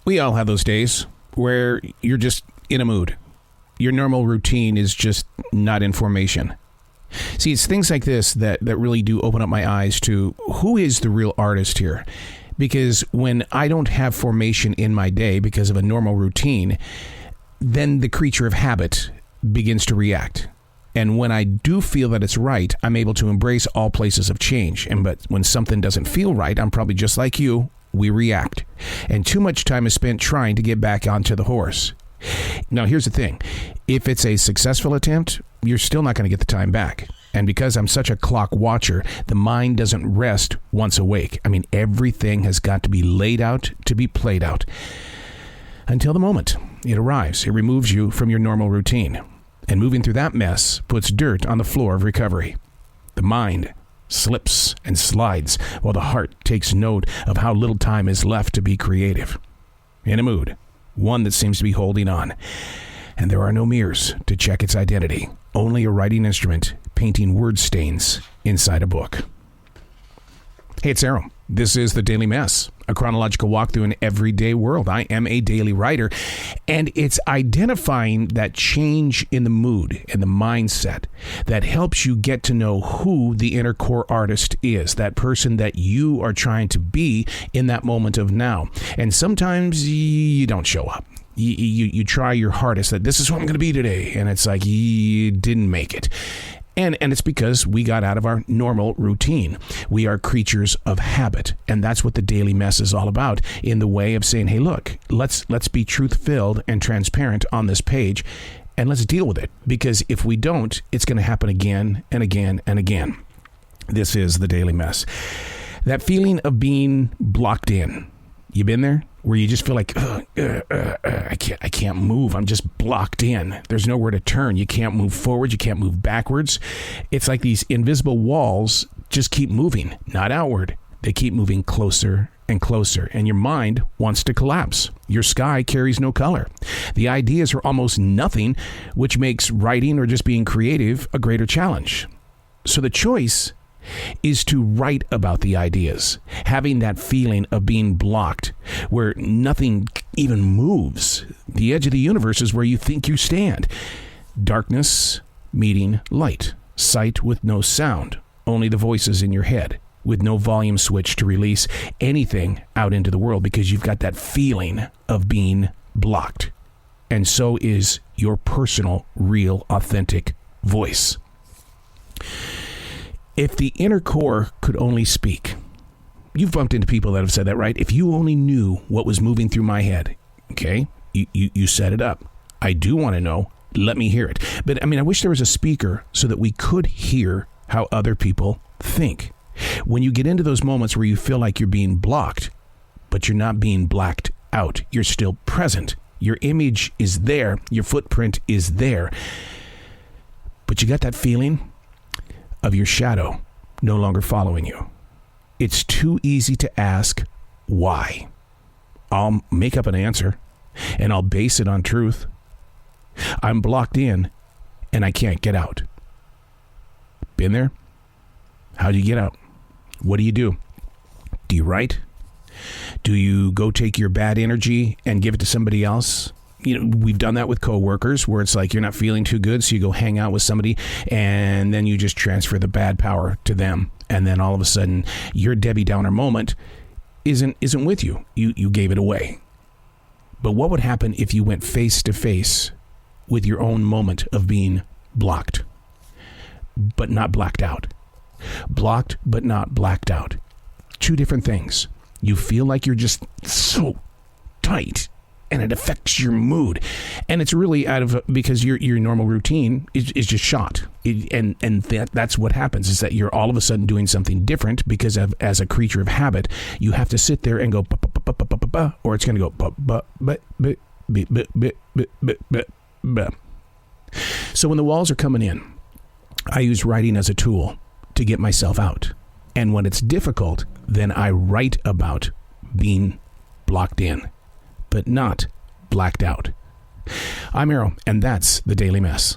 We all have those days where you're just in a mood. Your normal routine is just not in formation. See, it's things like this that really do open up my eyes to who is the real artist here. Because when I don't have formation in my day because of a normal routine, then the creature of habit begins to react. And when I do feel that it's right, I'm able to embrace all places of change. But when something doesn't feel right, I'm probably just like you, we react. And too much time is spent trying to get back onto the horse. Now, here's the thing. If it's a successful attempt, you're still not going to get the time back. And because I'm such a clock watcher, the mind doesn't rest once awake. I mean, everything has got to be laid out to be played out. Until the moment it arrives, it removes you from your normal routine. And moving through that mess puts dirt on the floor of recovery. The mind slips and slides while the heart takes note of how little time is left to be creative. In a mood, one that seems to be holding on. And there are no mirrors to check its identity. Only a writing instrument painting word stains inside a book. Hey, it's Arrow. This is The Daily Mess, a chronological walk through an everyday world. I am a daily writer, and it's identifying that change in the mood and the mindset that helps you get to know who the inner core artist is, that person that you are trying to be in that moment of now. And sometimes you don't show up. You try your hardest that this is what I'm going to be today, and it's like you didn't make it. And it's because we got out of our normal routine. We are creatures of habit, and that's what the Daily Mess is all about, in the way of saying, hey, look, let's be truth-filled and transparent on this page, and let's deal with it. Because if we don't, it's going to happen again and again and again. This is the Daily Mess. That feeling of being blocked in. You been there? Where you just feel like, I can't move. I'm just blocked in. There's nowhere to turn. You can't move forward. You can't move backwards. It's like these invisible walls just keep moving, not outward. They keep moving closer and closer, and your mind wants to collapse. Your sky carries no color. The ideas are almost nothing, which makes writing or just being creative a greater challenge. So the choice is to write about the ideas, having that feeling of being blocked, where nothing even moves. The edge of the universe is where you think you stand. Darkness meeting light. Sight with no sound. Only the voices in your head, with no volume switch to release anything out into the world, because you've got that feeling of being blocked. And so is your personal, real, authentic voice. If the inner core could only speak. You've bumped into people that have said that, right? If you only knew what was moving through my head, okay? You set it up. I do want to know. Let me hear it. But, I wish there was a speaker so that we could hear how other people think. When you get into those moments where you feel like you're being blocked, but you're not being blacked out. You're still present. Your image is there. Your footprint is there. But you got that feeling of your shadow no longer following you. It's too easy to ask why. I'll make up an answer, and I'll base it on truth. I'm blocked in, and I can't get out. Been there? How do you get out? What do you do? Do you write? Do you go take your bad energy and give it to somebody else? We've done that with coworkers, where it's like you're not feeling too good, so you go hang out with somebody, and then you just transfer the bad power to them, and then all of a sudden your Debbie Downer moment isn't with you. You gave it away. But what would happen if you went face to face with your own moment of being blocked, but not blacked out? Blocked, but not blacked out. Two different things. You feel like you're just so tight, and it affects your mood, and it's really because your normal routine is just shot, and that's what happens, is that you're all of a sudden doing something different because as a creature of habit, you have to sit there and go or it's going to go. So when the walls are coming in, I use writing as a tool to get myself out, and when it's difficult, then I write about being blocked in, but not blacked out. I'm Arrow, and that's The Daily Mess.